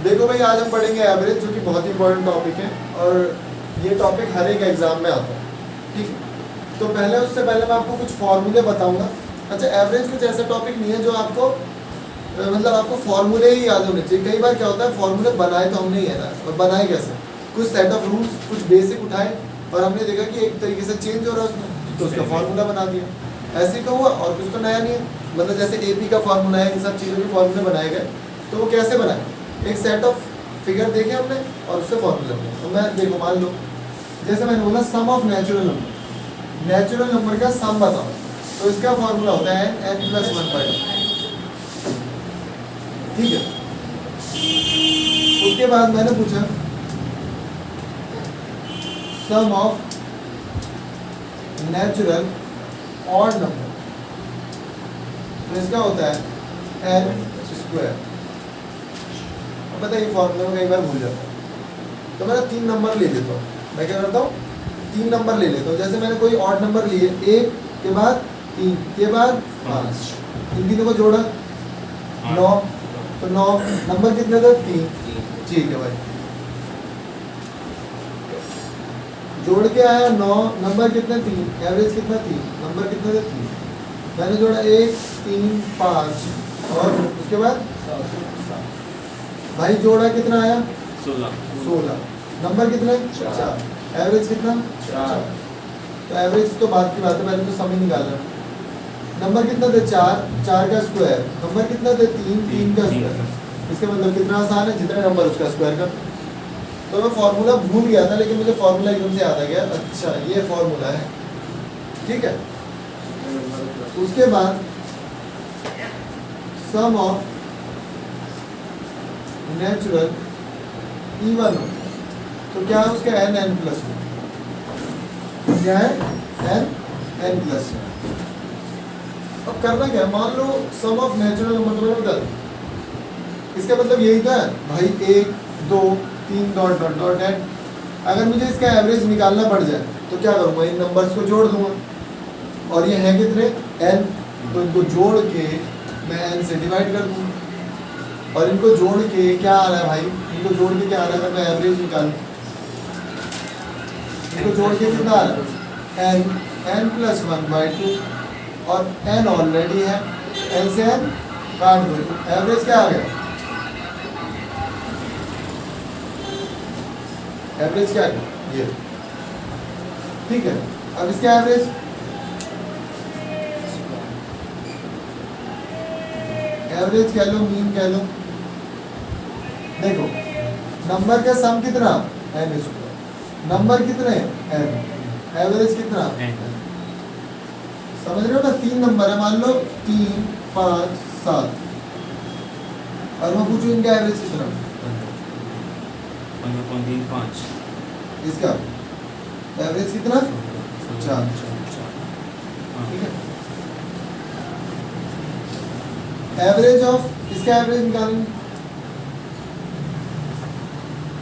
देखो भाई, आज हम पढ़ेंगे एवरेज, जो कि बहुत ही इंपॉर्टेंट टॉपिक है और ये टॉपिक हर एक एग्जाम में आता है, ठीक है। तो उससे पहले मैं आपको कुछ फॉर्मूले बताऊंगा। अच्छा, एवरेज कुछ ऐसा टॉपिक नहीं है जो आपको मतलब आपको फॉर्मूले ही याद होने चाहिए। कई बार क्या होता है, फॉर्मूले बनाए तो हमने ही है ना, और बनाए कैसे, कुछ सेट ऑफ रूल्स, कुछ बेसिक उठाए और हमने देखा कि एक तरीके से चेंज हो रहा है उसमें, तो उसका फॉर्मूला बना दिया। ऐसे का हुआ और कुछ तो नया नहीं है। मतलब जैसे AP का फॉर्मूला है, इन सब चीज़ों के फॉर्मूले बनाए गए। तो वो कैसे बनाए, एक सेट ऑफ फिगर देखे हमने और उससे फॉर्मूला बनाए। तो मैं देखो, मान लो जैसे मैंने बोला sum of natural number, natural number का सम बताओ, तो इसका फॉर्मूला होता है n+1/2, ठीक है। उसके बाद मैंने पूछा सम ऑफ नेचुरल ऑड नंबर, तो इसका होता है n²। अब बताइए, फॉर्मूले में कई बार भूल जाता है, तो मैं 3 नंबर ले लेता हूँ। मैं क्या करता हूँ, 3 नंबर ले लेता हूँ। जैसे मैंने कोई ऑड नंबर लिए, 1 के बाद 3 के बाद 5, इन तीनों को जोड़ा 9, तो 9 नंबर कितने थे, 3, ठीक है भाई। जोड़ के आया 9, नंबर कितने, 3, एवरेज कितना, 3, नंबर कितने थे, 3। मैंने जोड़ा 1, 3, 5 और उसके बाद 7 भाई, जोड़ा कितना आया, 16, नंबर कितने, 4, एवरेज कितना, 4। तो एवरेज तो बात की बात है, पहले तो सम ही निकालना। नंबर कितना थे, 4, 4 का स्क्वायर, नंबर कितना थे, 3, 3 का स्क्वायर। इसका मतलब कितना आसान है, जितने नंबर उसका स्क्वायर कर। तो मैं फॉर्मूला भूल गया था, लेकिन मुझे फॉर्मूला एकदम से याद आ गया। अच्छा, ये फॉर्मूला है, ठीक है। उसके बाद सम ऑफ नेचुरल इवन, तो क्या है उसका n+1, क्या है n+1। अब करना क्या है, मान लो सम ऑफ नेचुरल नंबर, तो मैंने बता दी, इसका मतलब यही था भाई, 1, 2, 3 डॉट डॉट डॉट n। अगर मुझे इसका एवरेज निकालना पड़ जाए तो क्या करूँगा, इन नंबर्स को जोड़ दूंगा, और ये है कितने, n, तो इनको जोड़ के मैं n से डिवाइड कर दूंगा। और इनको जोड़ के क्या आ रहा है भाई, इनको जोड़ के क्या आ रहा है, अगर मैं एवरेज निकालूं, इनको जोड़ के कितना आ रहा है, n+1/2, और n ऑलरेडी है, n से n काट दो, एवरेज क्या आ गया, एवरेज क्या है ये, ठीक है। अब इसका एवरेज, एवरेज कह लो, मीन कह लो। देखो, नंबर का सम कितना, n², नंबर कितने, n, एवरेज कितना, समझ रहे हो ना। 3 नंबर है, मान लो 3, 5, 7, और मैं पूछूं इनका एवरेज कितना, 15.35, इसका एवरेज कितना, 4, ठीक है। एवरेज ऑफ, इसका एवरेज निकालेंगे,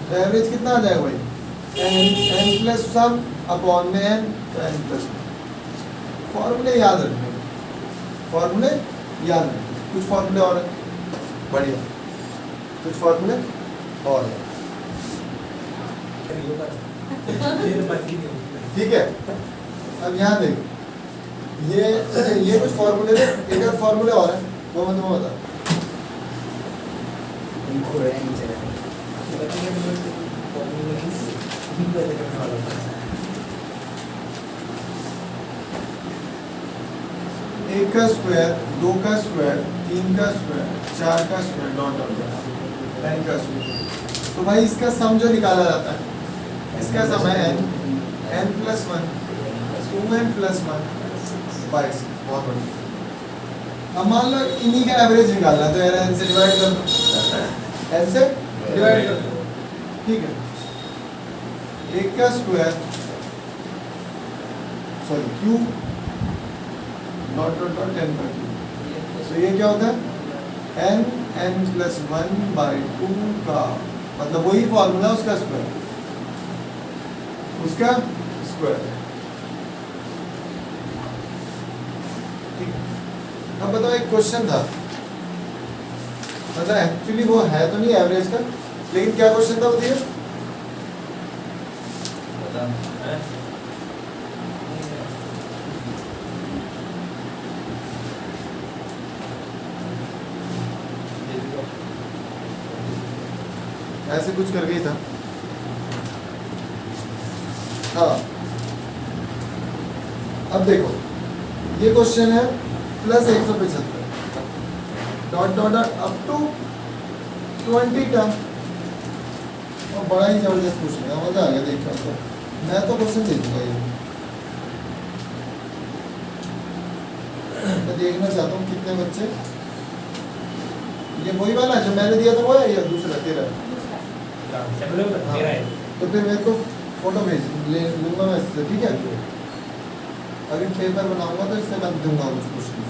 तो एवरेज कितना आ जाएगा भाई, n+1 अपॉन में n, तो n+1। फॉर्मूले याद रखने, फॉर्मूले याद रखने। कुछ फॉर्मूले और हैं, बढ़िया, कुछ फॉर्मूले और हैं, ठीक है। अब यहाँ देखो, ये कुछ फॉर्मूले थे, एक और फॉर्मूले और हैं, वो मैं तुम्हें बता। एक का स्क्वायर, 2 का स्क्वायर, 3 का स्क्वायर, 4 का square, dot dot dot, n का स्क्वायर। तो भाई इसका सम जो निकाला जाता है, इसका सम है n+1, 2n+1 22। बहुत बढ़िया। अब मान लो इन्हीं का एवरेज निकालना, तो यार n से डिवाइड कर दो, n से डिवाइड कर दो, ठीक है। 1 का square, sorry cube, dot dot dot n का क्यूब। तो ये क्या होता है, n+1/2 का, मतलब वही फॉर्मूला उसका स्क्वायर, उसका स्क्वायर, ठीक। अब बताओ, एक क्वेश्चन था, मतलब एक्चुअली वो है तो नहीं एवरेज का, लेकिन क्या क्वेश्चन था बताइए? ऐसे कुछ करके ही था। हाँ, अब देखो ये क्वेश्चन है +175 dot dot dot up to 20 term, और बड़ा ही जबरदस्त क्वेश्चन है, मजा आ गया देख कर। तो मैं तो क्वेश्चन दे दूंगा ये, मैं देखना चाहता हूँ कितने बच्चे, ये वही वाला है जो मैंने दिया था वो है या दूसरा तेरा? तो फिर मेरे को फोटो भेज ले लूंगा मैं इससे, ठीक है? अगर पेपर बनाऊंगा तो इससे मैं दूंगा कुछ क्वेश्चन।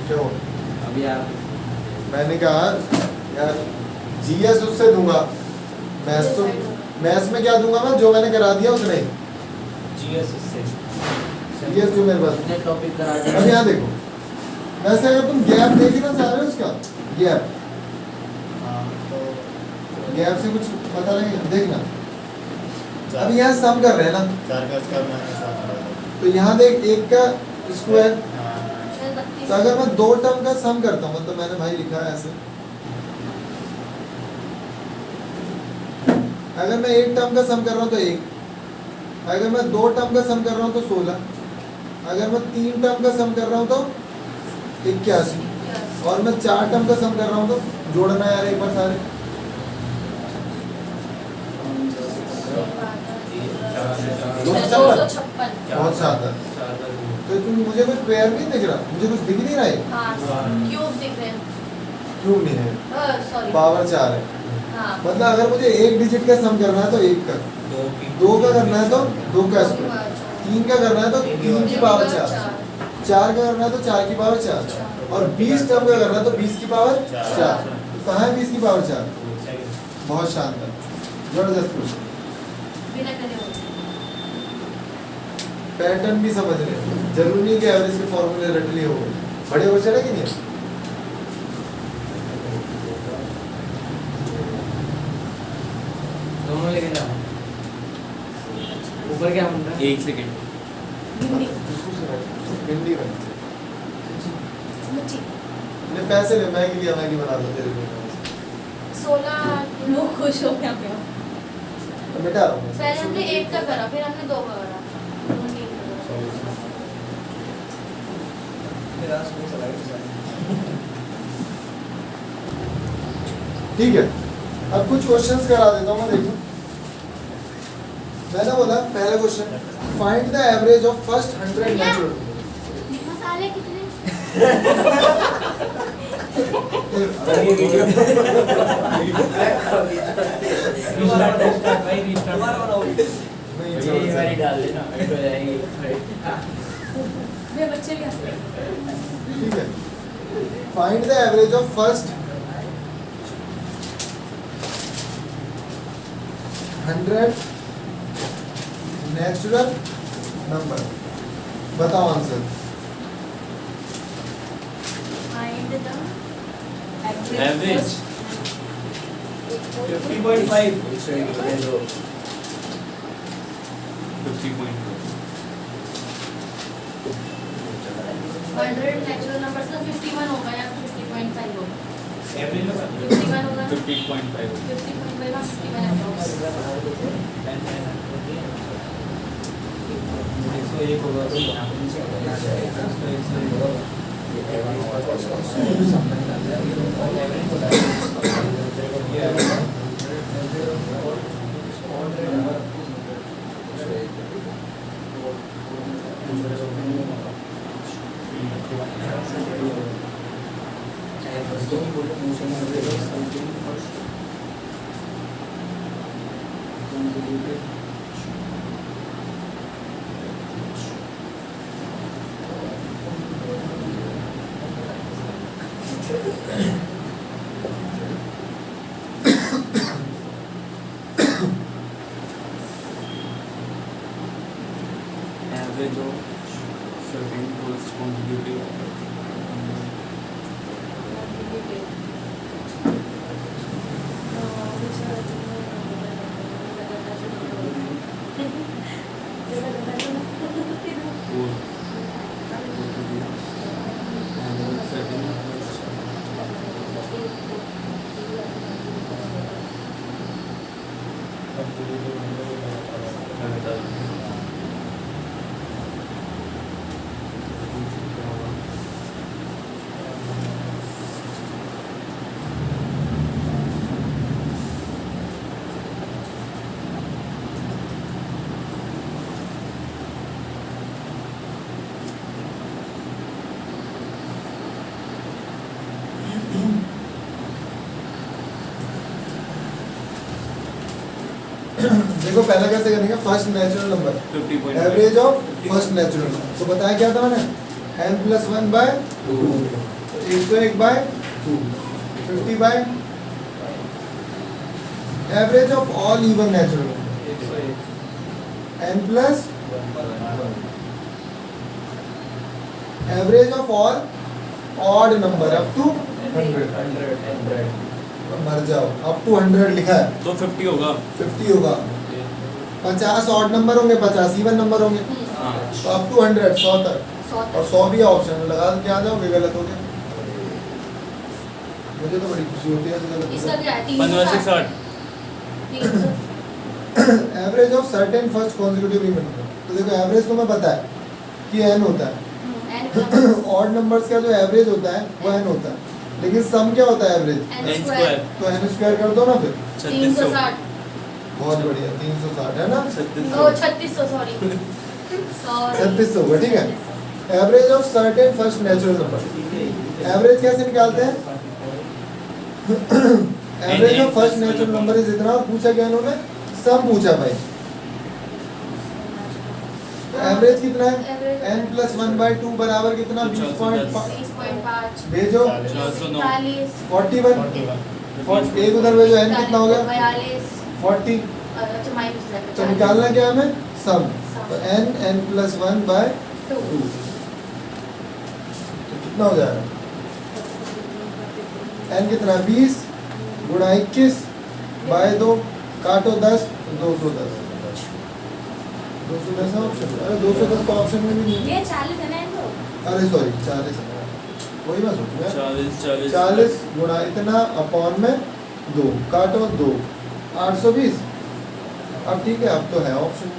क्यों? अभी आप मैंने कहा यार जीएस उससे दूंगा, मैथ्स तो मैथ्स में क्या दूंगा मैं, जो मैंने करा दिया उतना ही। जीएस इससे जीएस जो मेरे पास ने टॉपिक करा दिया। अब यहाँ देखो, वैसे अगर तुम गैप देखना चाह रहे हो उसका गैप, गैप से कुछ पता लगेगा, देखना। अब यहाँ सम कर रहे हैं ना, तो यहाँ देख एक का स्क्वायर, तो अगर मैं 2 टर्म का सम करता हूँ, मतलब मैंने भाई लिखा है ऐसे, अगर मैं 1 टर्म का सम कर रहा हूँ तो 1, अगर मैं 2 टर्म का सम कर रहा हूँ तो 16, अगर मैं 3 टर्म का सम कर रहा हूँ तो 81, और मैं 4 टर्म का सम कर रहा हूँ तो जोड़ना यार एक बार सारे, 256 बहुत शानदार। तो तुम मुझे कुछ पेयर नहीं दिख रहा, मुझे कुछ दिख नहीं रहा है, क्यूब दिख रहे हैं, क्यों नहीं है, सॉरी पावर 4 है। हाँ मतलब अगर मुझे 1 डिजिट का सम करना है तो 1 का, 2 का करना है तो 2 का स्क्वायर, 3 का करना है तो 3 की पावर 4, 4 का करना है तो 4 की पावर 4, और 20 टर्म का करना है तो 20 की पावर 4। तो कहाँ है 20 की पावर 4? बहुत शानदार, जबरदस्त क्वेश्चन। बिना करे होते पैटर्न भी समझ रहे हैं, जरूरी नहीं कि एवरेज के फॉर्मूले रट लिए हो, बड़े क्वेश्चन है कि नहीं? दोनों लेके जाओ। ऊपर क्या बनता है? 1 सेकंड। भिंडी भिंडी बन मिर्ची ले, पैसे ले, मैगी लिया, मैगी बना दो तेरे लिए। 16 लोग खुश हो गए पे तो मिटा रहा हूँ। पहले हमने 1 का करा, फिर हमने 2 का करा, हमने 3 का करा। ठीक है, अब कुछ क्वेश्चंस करा देता हूँ मैं, देखो। मैंने बोला पहला question, find the average of first 100 natural. मसाले कितने? ये वीडियो ये वाली डाल देना, हो जाएगी। मेरे बच्चे भी हंसते हैं। ठीक है, find the average of first 100 natural number. बताओ answer. Find the Average. 50.5 100 natural number से 51 होगा या 50.5 होगा। एवरेज में 51 होगा ना? 50.5 50.5 ना 51 approx। 101 होगा तो यहाँ पे नीचे आ जाएगा। 101 होगा। Average of certain consecutive देखो पहला कैसे करेंगे, first natural number 50.5 average of first natural number. तो बताया क्या था मैंने, n+1/2, 101/2, 50/, average of all even natural number n+1, average of all odd number up to 100, मर जाओ, अप टू 100 लिखा है, तो 50 होगा 50 होगा, 50 ऑड नंबर होंगे, 50 इवन नंबर होंगे, हाँ तो अप टू 100 100 तक, और 100 भी ऑप्शन में लगा के आ जाओगे, गलत हो गया। मुझे तो बड़ी खुशी होती है ऐसे गलत इसका क्या है? 15 से 60 average of certain first consecutive even number. तो देखो एवरेज तो मैं पता है कि n होता है, ऑड नंबर्स का जो एवरेज होता है वो n होता है, लेकिन सम क्या होता है एवरेज, n स्क्वायर तो n स्क्वायर कर दो ना फिर, 3600 बहुत बढ़िया, 360 है ना, 3600 सॉरी 3600 होगा, ठीक है। Average of certain first natural number, average कैसे निकालते हैं, average of first natural number is इतना, पूछा क्या इन्होंने, सम पूछा भाई, एवरेज कितना है, n+1/2 बराबर कितना, 20.5, 20.5 भेजो 40 41, एक उधर भेजो, n कितना हो गया 42 40, अच्छा माइनस तो निकालना क्या है हमें, सम, तो n+1/2, तो कितना हो जाएगा, n कितना 20 गुणा 21/2, काटो 10, 210, 210 है ऑप्शन, अरे 210 तो ऑप्शन में भी नहीं है, ये 40 है ना इनको, अरे सॉरी 40 है, वही मैं सोच रहा 40 40 गुणा इतना अपॉन में 2, काटो 2, 820, अब ठीक है, अब तो है option.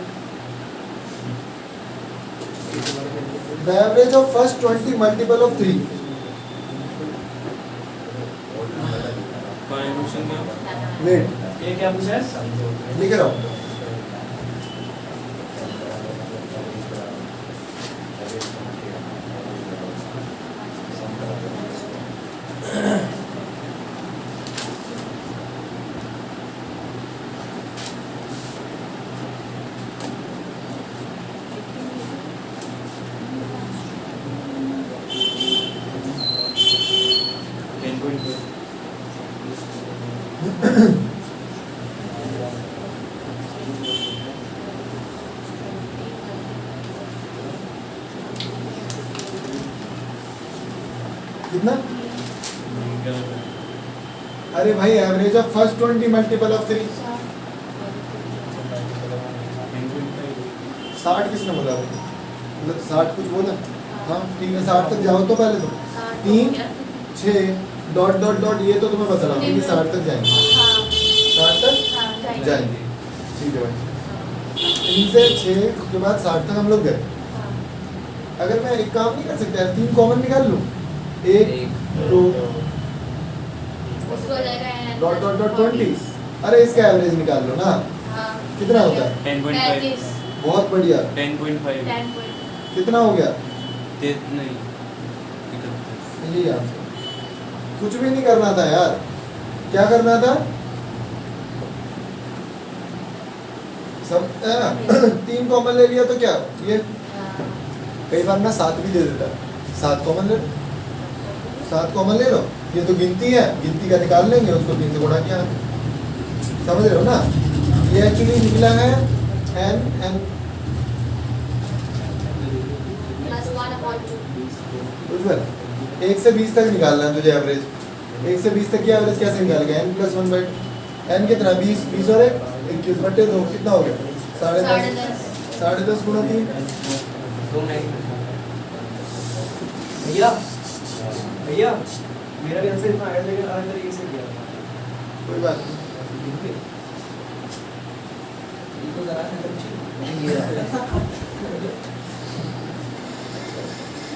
The average of first 20 multiple of 3, wait ये क्या पूछा है? लिख रहा हूँ, कितना, अरे भाई average of first 20 multiple of 3, 60 किसने बोला, मतलब 60 कुछ बोला, हाँ ठीक है, 60 तक जाओ तो पहले तो 3 6 डॉट डॉट डॉट, ये तो तुम्हें बता रहा हूँ कि 60 तक जाएंगे, 60 तक जाएंगे, ठीक है भाई, 3 से 6 उसके बाद 60 तक हम लोग गए। अगर मैं एक काम नहीं कर सकता यार, 3 कॉमन निकाल लूँ, 1 2 उसको हो जाएगा डॉट डॉट डॉट 20, अरे इसका एवरेज निकाल लो ना, कितना होता है, 10.5 बहुत बढ़िया, 10.5 कितना हो गया, नहीं यही आंसर, कुछ भी नहीं करना था यार, क्या करना था, सब 3 कॉमन ले लिया तो क्या, ये कई बार ना 7 भी दे देता है, 7 कॉमन ले लो, 7 कॉमन ले लो, ये तो गिनती है, गिनती का निकाल लेंगे, उसको 3 से गुणा किया, समझ रहे हो ना, ये एक्चुअली निकला है n उज्जवल 1 से 20 तक निकालना है तुझे एवरेज, 1 से 20 तक की एवरेज कैसे निकालेगा, n+1/, n कितना 20, 20 और 21/2 कितना हो गया, 10.5, 10.5 गुणा 3, भैया भैया मेरा भी आंसर इतना आया, लेकिन अलग तरीके से किया था। कोई बात नहीं, जरा अंदर ये रहा।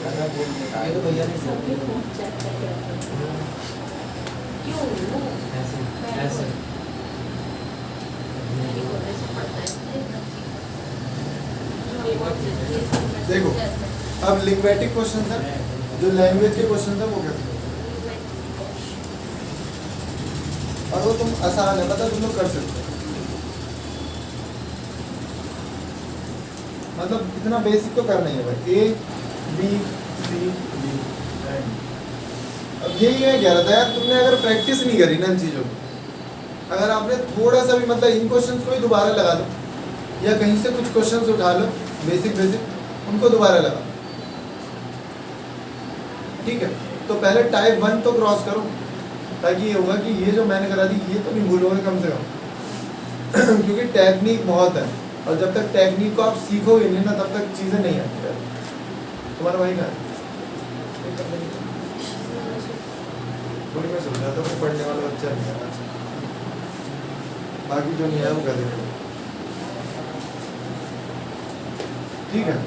लगा बोल ये तो भैया ने सबके फोन चेक करके रखो। क्यों? ऐसे ऐसे मेरी वजह से पड़ता है इसलिए एकदम चीज़। देखो, अब लिंग्विस्टिक क्वेश्चन है, जो लैंग्वेज के क्वेश्चन है वो कैसे, और वो तुम आसान है, पता तुम लोग कर सकते हो, मतलब इतना बेसिक तो करना ही है भाई। A B C D. अब यही है कह रहा था यार, तुमने अगर प्रैक्टिस नहीं करी ना इन चीज़ों की, अगर आपने थोड़ा सा भी मतलब इन क्वेश्चंस को ही दोबारा लगा लो, या कहीं से कुछ क्वेश्चंस उठा लो बेसिक उनको दोबारा लगा, ठीक है। तो पहले टाइप 1 तो क्रॉस करो, ताकि ये होगा कि ये जो मैंने करा दी ये तो नहीं भूलोगे कम से कम क्योंकि टेक्निक बहुत है, और जब तक टेक्निक को आप सीखोगे नहीं ना, तब तक चीज़ें नहीं आती यार। तुम्हारा भाई कहाँ है? वही मैं सोच रहा था, वो पढ़ने वाला बच्चा नहीं है, बाकी जो नहीं है वो कर देंगे, ठीक है।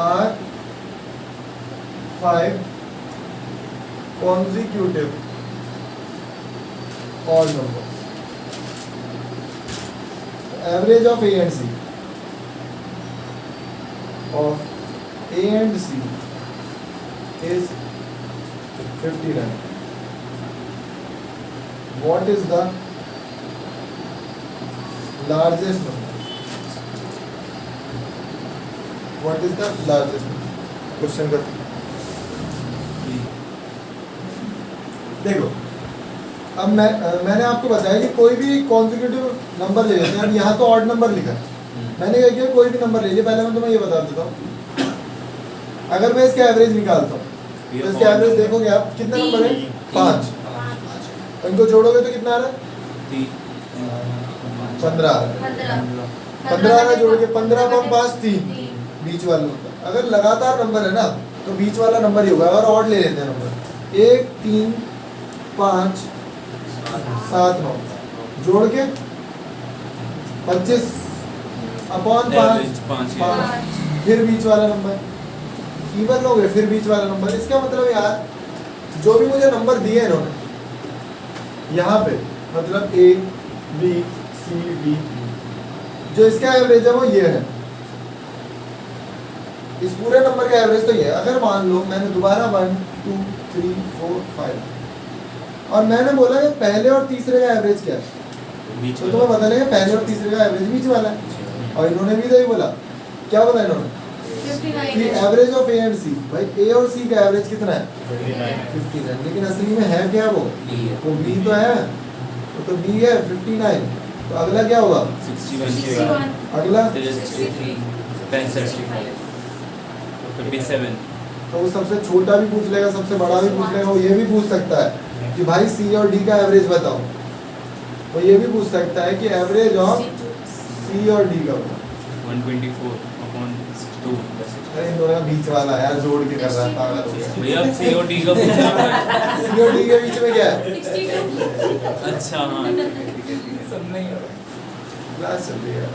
R5 consecutive odd numbers. Average of A and C is 59. What is the largest number? What is the largest number? Question कर देखो, अब मैंने आपको बताया कि कोई भी कॉन्जिक्यूटिव नंबर ले लेते हैं। अब यहाँ तो ऑड नंबर लिखा है, मैंने क्या किया, कोई भी नंबर ले लिया। पहले मैं तुम्हें ये बता देता हूँ, अगर मैं इसका एवरेज निकालता हूँ तो इसका एवरेज देखोगे आप, कितने नंबर है? 5। तो इनको जोड़ोगे तो कितना आ रहा है? 15 आ रहा है। 15 आ रहा है, जोड़ के 15 कौन 5 3 बीच वाला नंबर। अगर लगातार नंबर है ना तो बीच वाला नंबर ही होगा। अगर ऑड ले लेते हैं नंबर 1 3 5 7 9 जोड़ के 25 अपॉन 5 फिर बीच वाला नंबर इवन हो गए, फिर बीच वाला नंबर। इसका मतलब यार जो भी मुझे नंबर दिए इन्होंने यहाँ पे, मतलब A B C D, जो इसका एवरेज है वो ये है। इस पूरे नंबर का एवरेज तो ये है। अगर मान लो मैंने दोबारा 1 2 3 4 5 और मैंने बोला कि पहले और तीसरे का एवरेज क्या है, तो तुम्हें पता लगेगा पहले और तीसरे का एवरेज बीच वाला है। और इन्होंने भी तो ही बोला, क्या बोला इन्होंने कि एवरेज ऑफ ए एंड सी। भाई ए और सी का एवरेज कितना है? 59। लेकिन असली में है क्या वो बी तो है, तो बी है 59। तो अगला क्या होगा? 61। अगला 57। तो वो सबसे छोटा भी पूछ लेगा, सबसे बड़ा भी पूछ लेगा। वो ये भी पूछ सकता है कि भाई सी और डी का एवरेज बताओ। वो ये भी पूछ सकता है कि एवरेज ऑफ सी और डी का बताओ। 124/2। अरे इन दोनों का बीच वाला यार, जोड़ के कर रहा था पागल हो गया। भैया सी और डी का पूछना है। सी और डी के बीच में क्या है? 62। अच्छा हाँ, सब नहीं हो क्लास चल रही है।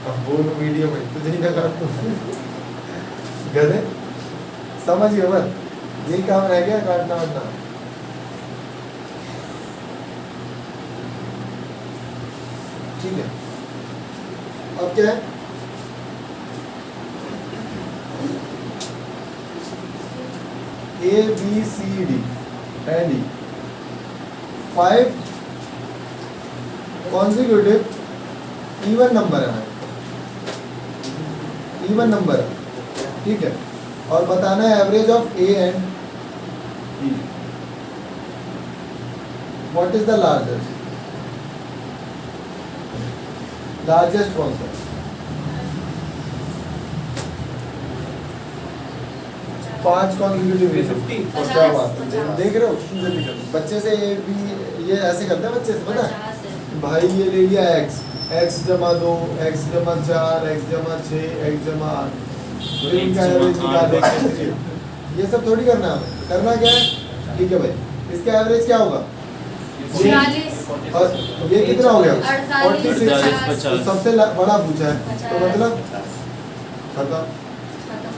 अब बोल वीडियो में तुझे नहीं लगा तो गधे समझ गए मत, यही काम रह गया काटना वाटना। ठीक है, अब क्या है? A B C D and E 5 consecutive even number है, इवन नंबर है, ठीक है। और बताना है average of A and B. What is the largest? Largest कौन सा? 5 consecutive 50। और क्या बात है, देख रहे हो जल्दी करो। बच्चे से ये भी ये ऐसे करते हैं बच्चे से, पता है भाई ये ले लिया x जमा 2 x जमा 4 x जमा 6 x जमा 8, फिर इनका एवरेज निकाल देंगे। ये सब थोड़ी करना है हमें, करना क्या है? ठीक है भाई, इसका एवरेज क्या होगा? 46 और ये कितना हो गया 48 46 50 तो सबसे बड़ा पूछा है तो 50 मतलब खत्म। खत्म।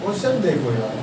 क्वेश्चन देखो यार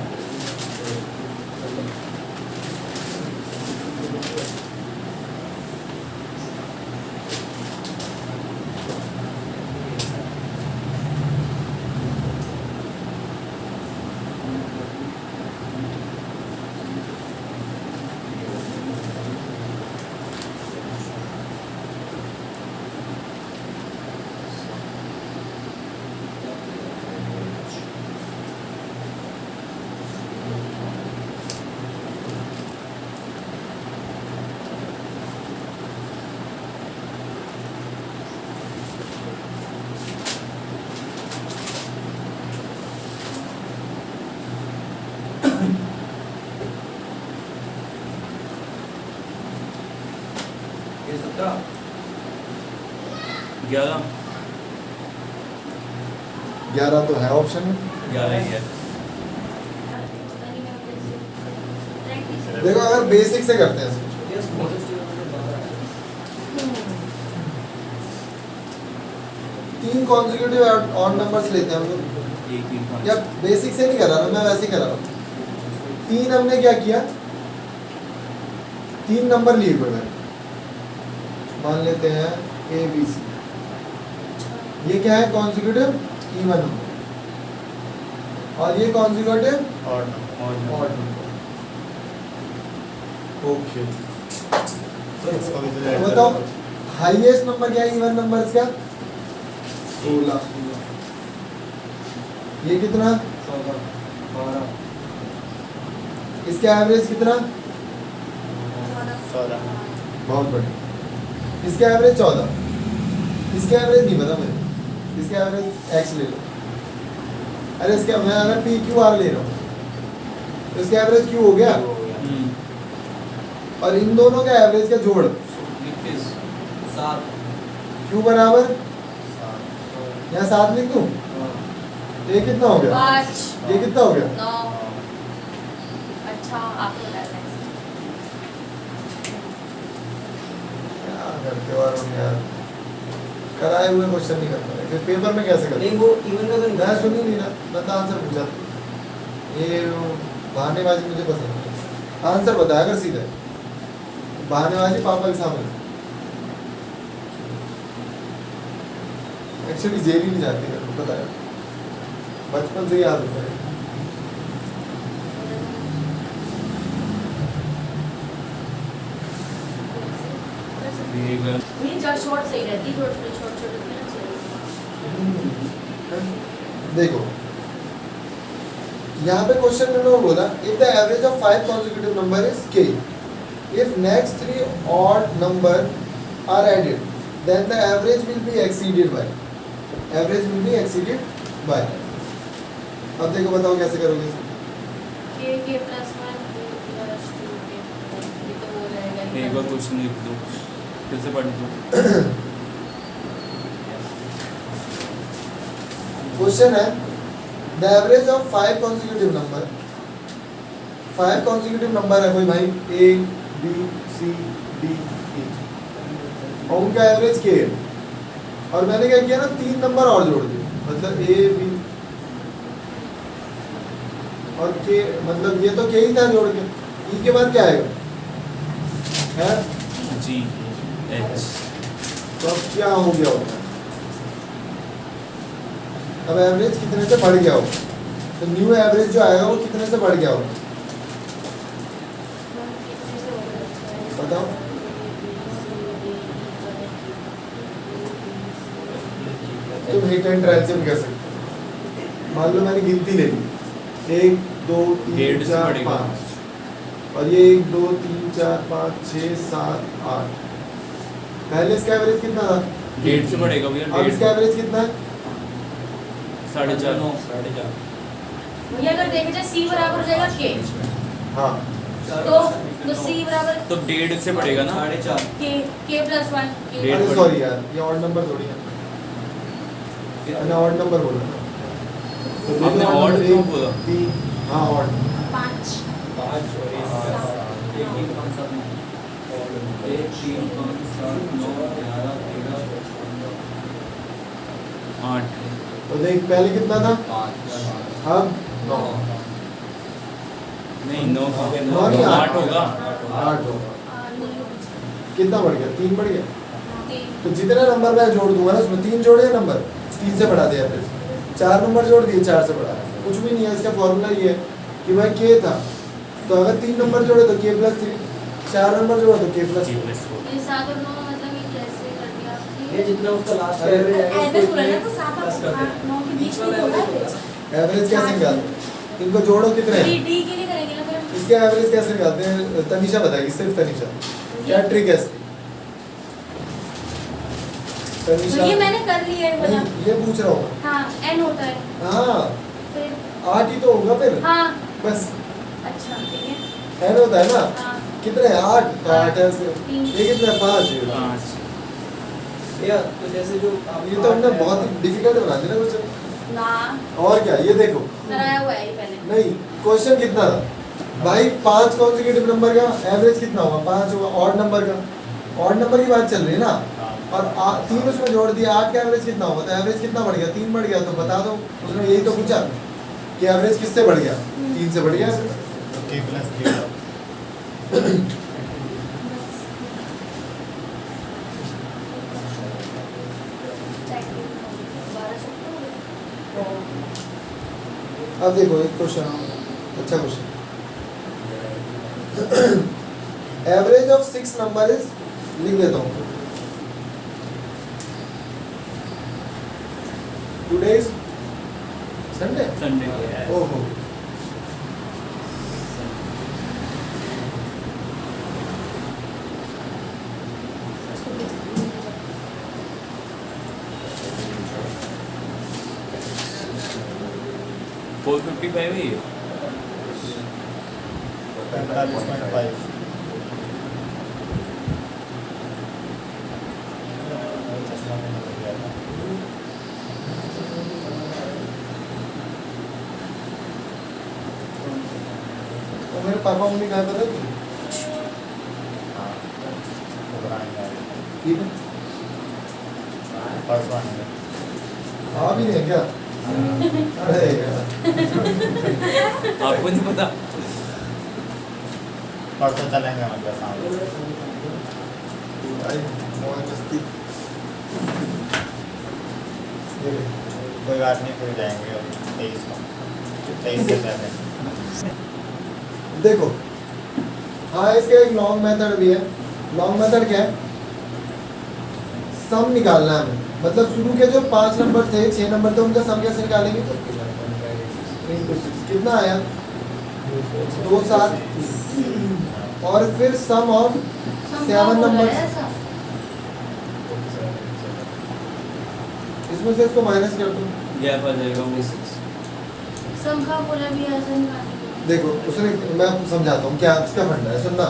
ये 17 11 11 तो है ऑप्शन में। 11 ही है। देखो अगर बेसिक से करते हैं इसको, ये स्मॉलेस्ट तीन कॉन्जिक्यूटिव ऑड नंबर्स लेते हैं हम लोग। एक तीन पाँच या बेसिक से नहीं कर रहा ना, मैं वैसे ही कर रहा हूँ। तीन हमने क्या किया, तीन नंबर लिए हुए हैं, मान लेते हैं ए बी सी। ये क्या है कॉन्जिक्यूटिव इवन नंबर और ये कॉन्जिक्यूटिव और ऑड नंबर। ओके तो बताओ हाईएस्ट नंबर क्या है इवन नंबर्स का, 16। ये कितना, 14 12 इसका एवरेज कितना, 16 बहुत बढ़िया। इसका एवरेज 14। इसका एवरेज नहीं पता मुझे, इसका एवरेज एक्स ले लो। अरे इसका मैं अगर पी क्यू आर ले रहा हूँ तो इसका एवरेज क्यू हो गया, और इन दोनों का एवरेज का जोड़ 7 क्यू बराबर यहाँ 7 लिख दूँ, ये कितना हो गया, 5 ये कितना हो गया, 9। अच्छा आपको बताना है। क्या करते हो अरुण यार, कराए हुए क्वेश्चन नहीं कर पाए, फिर पेपर में कैसे करते नहीं वो इवन का तो नहीं मैं सुनी नहीं ना, मैं तो आंसर पूछा था। ये बहानेबाजी मुझे पसंद है, आंसर बताया कर सीधा, बहानेबाजी पापा के सामने। एक्चुअली जेल ही नहीं जाती है, पता है, बचपन से याद होता है। नहीं जो शॉर्ट सही रहती, थोड़े थोड़े छोटे छोटे में देखो यहाँ पे क्वेश्चन में उन्होंने बोला if the average of 5 consecutive number is k, if next 3 odd number are added then the average will be exceeded by, average will be exceeded by। अब देखो बताओ कैसे करोगे इसे। k plus 1 k plus 2 k plus 3 तो हो जाएगा। एक बार क्वेश्चन लिख दो, फिर से पढ़ दो। क्वेश्चन है the average of 5 consecutive number, 5 consecutive number है कोई भाई A B C D E, और उनका एवरेज के है, और मैंने क्या किया ना, 3 नंबर और जोड़ दिए, मतलब ए बी और के, मतलब ये तो के ही था जोड़ के, ई के बाद क्या आएगा है जी एच। तो अब क्या हो गया होगा, अब एवरेज कितने से बढ़ गया होगा, तो न्यू एवरेज जो आएगा वो कितने से बढ़ गया होगा बताओ। तुम हिट एंड ट्रायल से भी कर सकते हो, मान लो मैंने गिनती ले ली 1 2 3 डेढ़ से 4 बढ़ेगा। 5 और ये 1 2 3 4 5 6 7 8। पहले इसका एवरेज कितना था, 1.5 से बढ़ेगा भैया, अब इसका 1.5 एवरेज कितना है, 4.5 9 4.5 भैया अगर देखा जाए सी बराबर हो जाएगा के, हाँ तो सी बराबर तो 1.5 से बढ़ेगा ना। 4.5 के प्लस 1 के। डेढ़ अरे सॉरी यार, ये ऑड नंबर थोड़ी है, मैंने ऑड नंबर बोला ना। तो ये आपने तो odd number क्यों एक, बोला? तीन, हाँ ऑड। 5 5 और 1 3 5 7 9 1 3 5 7 9 11 13 8 तो देख पहले कितना था, 5 अब 9, नहीं 9 नौ नहीं, 8 होगा। 8 होगा। कितना बढ़ गया, 3 बढ़ गया। 3 तो जितने नंबर मैं जोड़ दूंगा ना उसमें 3 जोड़े नंबर, 3 से बढ़ा दिया, फिर 4 नंबर जोड़ दिए, 4 से बढ़ा। कुछ भी नहीं है, इसका फॉर्मूला ये है कि भाई के था, तो अगर 3 नंबर जोड़े तो के प्लस 3, 4 नंबर जोड़े तो के प्लस 4। ये 7 और 9 मतलब ये कैसे कर दिया आपने? ये जितना उसका लास्ट अरे, एवरेज आएगा ऐसे उसको बोला ना, इतने तो 7 प्लस कर और देना 9 के बीच बीच में वाला होगा एवरेज होगा एवरेज कैसे निकालते, इनको जोड़ो कितने हैं, डी के लिए करेंगे ना फिर हम। इसके एवरेज कैसे निकालते हैं, तनीषा बताएगी, सिर्फ तनीषा, क्या ट्रिक है इसकी? तनीषा, तो ये मैंने कर लिया है वाला। नहीं ये पूछ रहा हूँ। हाँ n होता है हाँ फिर। 8 ही तो होगा फिर, हाँ बस अच्छा ठीक है। n होता है ना, हाँ कितने हैं, 8, तो 8 है ऐसे। तीन। ये कितना है, 5। 5 या तो जैसे जो आप ये तो हमने बहुत ही डिफिकल्ट बना दिया ना कुछ, ना और क्या, ये देखो कराया हुआ है ये पहले। नहीं, क्वेश्चन कितना था भाई, 5 कॉन्सेक्यूटिव नंबर का एवरेज कितना होगा, 5 होगा, ऑड नंबर का, ऑड नंबर की बात चल रही है ना, और 3 उसमें जोड़ दिया, 8 का एवरेज कितना होगा, तो एवरेज कितना बढ़ गया, 3 बढ़ गया, तो बता दो, उसने यही तो पूछा कि एवरेज किससे बढ़ गया, 3 से बढ़ गया। के प्लस 3 अब देखो एक क्वेश्चन, अच्छा question, average of 6 number is, लिख देता हूँ, टुडे इज संडे, संडे ओहो, फोर 55 है ये। 45.5 तो मेरे पापा मम्मी कहा पता है, ठीक है, फर्स्ट वन आ भी नहीं है क्या, अरे यार, आपको नहीं पता। परसों चलेंगे मतलब सामने भाई मौज मस्ती, ये ले। कोई बात नहीं, फिर जाएंगे 23 को, 23 से पहले। देखो हाँ, इसका एक लॉन्ग मेथड भी है, लॉन्ग मेथड क्या है, सम निकालना है हमें, मतलब शुरू के जो 5 नंबर थे, 6 नंबर थे, उनका सम कैसे निकालेंगे, कितना आया 2 7, और फिर सम ऑफ 7 नंबर, इसमें से इसको माइनस कर दो, गैप आ जाएगा वो। सम का बोला भी ऐसा निकालेंगे। देखो उसने, मैं आपको समझाता हूँ क्या इसका फंडा है, सुनना,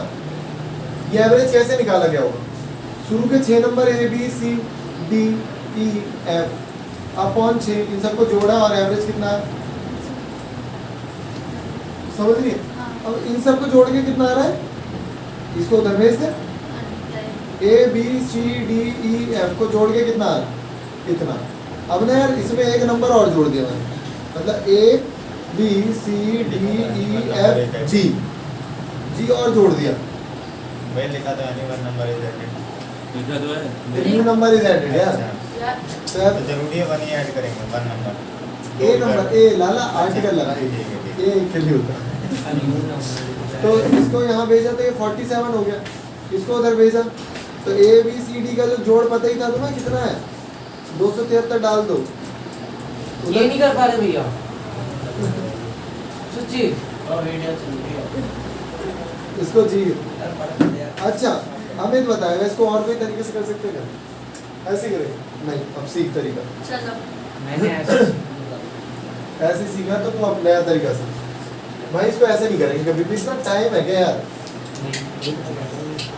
ये एवरेज कैसे निकाला गया होगा, शुरू के 6 number A B C D E F upon 6, इन सबको जोड़ा और एवरेज कितना है, समझ रही है, हाँ। अब इन सबको जोड़ के कितना आ रहा है, इसको उधर भेज दे, A B C D E F को जोड़ के कितना आ रहा है, इतना। अब ना यार इसमें एक नंबर और जोड़ दिया मैंने, मतलब A B C D E F G, G और जोड़ दिया, वही लिखा तो any one number is added. लिखा तो है। न्यू नंबर इज एडेड यार, यार तो यार तो जरूरी है वन ही ऐड करेंगे, वन नंबर। ए नंबर, ए लाला आर्टिकल लगा, ठीक है, ठीक है। ए के लिए होता है, तो इसको यहाँ भेजा तो ये 47 हो गया, इसको उधर भेजा तो A B C D का जो जोड़ पता ही था तुम्हें कितना है, 273 डाल दो, ये नहीं कर पा रहे भैया सच्ची। इसको जी। अच्छा अमित बताएगा, इसको और कोई तरीके से कर सकते हैं क्या, ऐसे करें, नहीं अब सीख तरीका, चलो मैंने ऐसे ऐसे सीखा तो तू अब नया तरीका से भाई इसको ऐसे नहीं करेंगे कभी भी। इतना टाइम है क्या यार?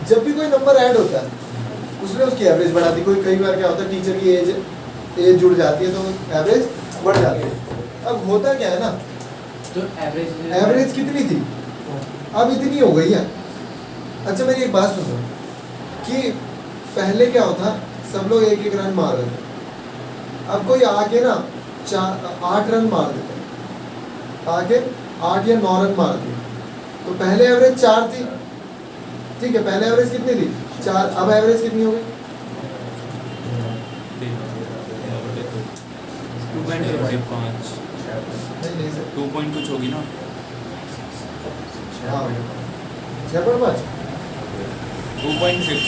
जब भी कोई नंबर ऐड होता है उसने उसकी एवरेज बढ़ा दी। कोई कई बार क्या होता है टीचर की एज जुड़ जाती है तो एवरेज बढ़ जाती है। अब होता क्या है ना, तो एवरेज कितनी थी अब इतनी हो गई है। अच्छा मेरी एक बात सुनो कि पहले क्या होता, सब लोग एक एक रन मार रहे थे, अब कोई आके ना 8 रन मार देते, आके 8 या 9 रन मार दिए, तो पहले एवरेज 4 थी, ठीक है, पहले एवरेज कितनी थी 4, अब एवरेज कितनी हो गई? 2.5 नहीं सर 2 पॉइंट कुछ होगी ना। हाँ 6.5 2.6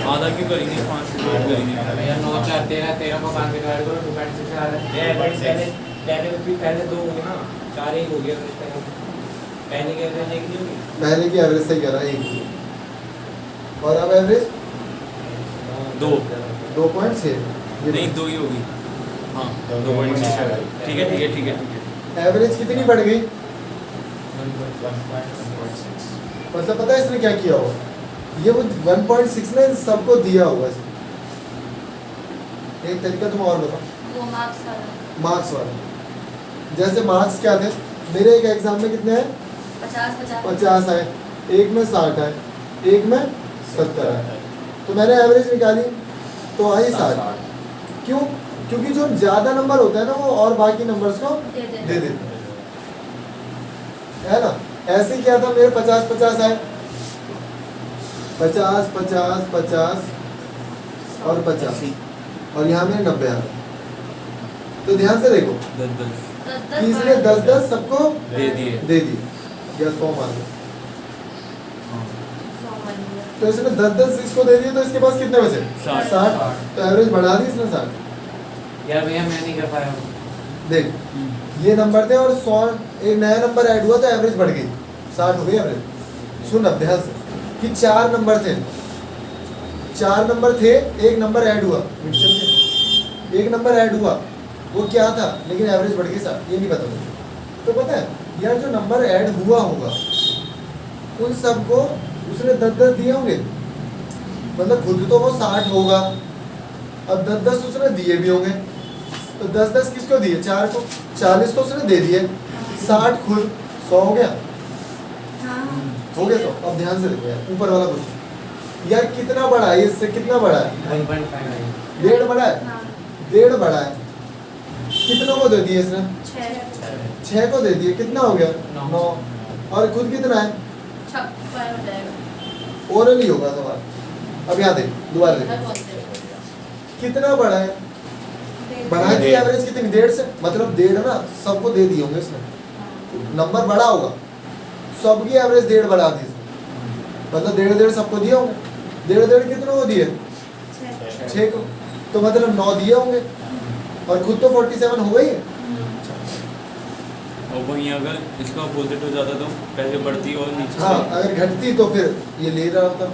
आधा क्यों करेंगे, 5 करेंगे। भैया 9 4 13 13 को 5 से डिवाइड करो 2.6 आ रहा है। पहले 2 हो गए ना, 4 1 हो गया। पहले के एवरेज एक नहीं होगी। पहले की एवरेज सही कह रहा है 1, और अब एवरेज 2 2.6, नहीं 2 ही होगी। हाँ 2.6 ठीक है ठीक है ठीक है ठीक है। एवरेज कितनी बढ़ गई? मतलब पता है इसने क्या किया होगा, ये वो 1.6 ने सबको दिया होगा इसने। एक तरीका तुम और बताओ, वो मार्क्स वाला मार्क्स वाला। जैसे मार्क्स क्या थे मेरे एक एग्जाम में कितने हैं? 50 आए, एक में 60 आए, एक में 70 आए, तो मैंने एवरेज निकाली तो आई 60। क्यों? क्योंकि जो ज़्यादा नंबर होता है ना वो और बाकी नंबर्स को दे दे दे देते है ना। ऐसे ही क्या था, मेरे 50 आए, 50 50 50 और 50, और यहाँ में 90 आ गए। तो ध्यान से देखो 10 कि इसने 10 सबको दे दिए। दे दिए या 100 मान लो, हाँ 100 मान लिया। तो इसने 10 इसको दे दिए, तो इसके पास कितने बचे? 60। तो एवरेज बढ़ा दी इसने 60। यार भैया मैं नहीं कर पाया हूँ। देख ये नंबर थे और 100 एक नया नंबर ऐड हुआ तो एवरेज बढ़ गई, 60 हो गई एवरेज। सुन अब ध्यान से कि 4 नंबर थे, 4 नंबर थे, एक नंबर ऐड हुआ, मिक्सचर के एक नंबर ऐड हुआ, वो क्या था, लेकिन एवरेज बढ़ गई 60, ये नहीं पता मुझे। तो पता है यार जो नंबर ऐड हुआ होगा उन सबको उसने 10 दिए होंगे, मतलब खुद तो वो 60 होगा, अब 10 उसने दिए भी होंगे, तो 10 किसको दिए? 4 को, 40 तो उसने दे दिए, 60 खुद, 100 हो गया, हाँ हो गया 100। अब ध्यान से देखो यार ऊपर वाला क्वेश्चन, यार कितना बड़ा है इससे, कितना बड़ा है? 1.5 है। 1.5 बड़ा है, हाँ 1.5 बड़ा है, कितनों को दे दिए इसने? 6 को दे दिए, कितना हो गया? 9, और खुद कितना है? 56 हो जाएगा। ओरल ही होगा सवाल। अब यहाँ देख, दोबारा देख, कितना बड़ा है? बढ़ा दी एवरेज कितनी? 1.5 से, मतलब 1.5 ना सबको दे दिए होंगे इसने, नंबर बड़ा होगा, सबकी एवरेज 1.5 बढ़ा दी इसने, मतलब 1.5 सबको दिए होंगे, 1.5 कितनों को दिए? 6 को, तो मतलब 9 दिए होंगे, और खुद तो 47 हो गई है। और वहीं अगर इसका अपोजिट हो जाता तो पहले बढ़ती और नीचे हाँ अगर घटती तो फिर ये ले रहा होता।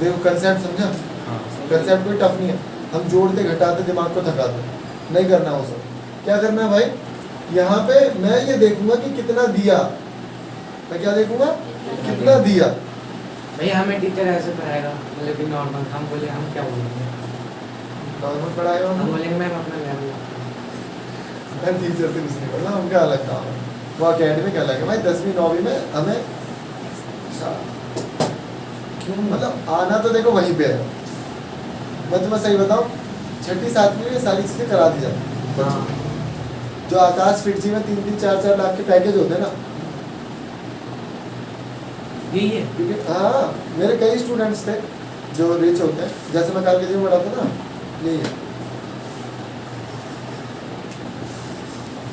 देखो कंसेप्ट समझा, हाँ कंसेप्ट कोई टफ नहीं है, हम जोड़ते घटाते दिमाग को थकाते, नहीं करना वो सब। क्या करना है भाई, यहाँ पे मैं ये देखूंगा कि कितना दिया, मैं क्या देखूंगा? कितना दिया। भैया हमें टीचर ऐसे पढ़ाएगा, मतलब कि नॉर्मल, हम बोले हम क्या बोलेंगे? नॉर्मल पढ़ाएगा हम हम, बोलेंगे मैम अपना लेवल। मैं टीचर से कुछ नहीं बोलना, उनका अलग काम है, वो अकेडमिक अलग है भाई। 10वीं 9वीं में हमें मतलब आना तो देखो वहीं पे है। मैं तुम्हें सही बताऊं, 6ठी 7वीं में सारी चीज़ें करा दी जाती हाँ जो आकाश फिट जी में 3-3 4-4 लाख के पैकेज होते हैं ना, यही है। क्योंकि हाँ मेरे कई स्टूडेंट्स थे जो रिच होते हैं, जैसे मैं काल के जी में पढ़ाता था, यही है।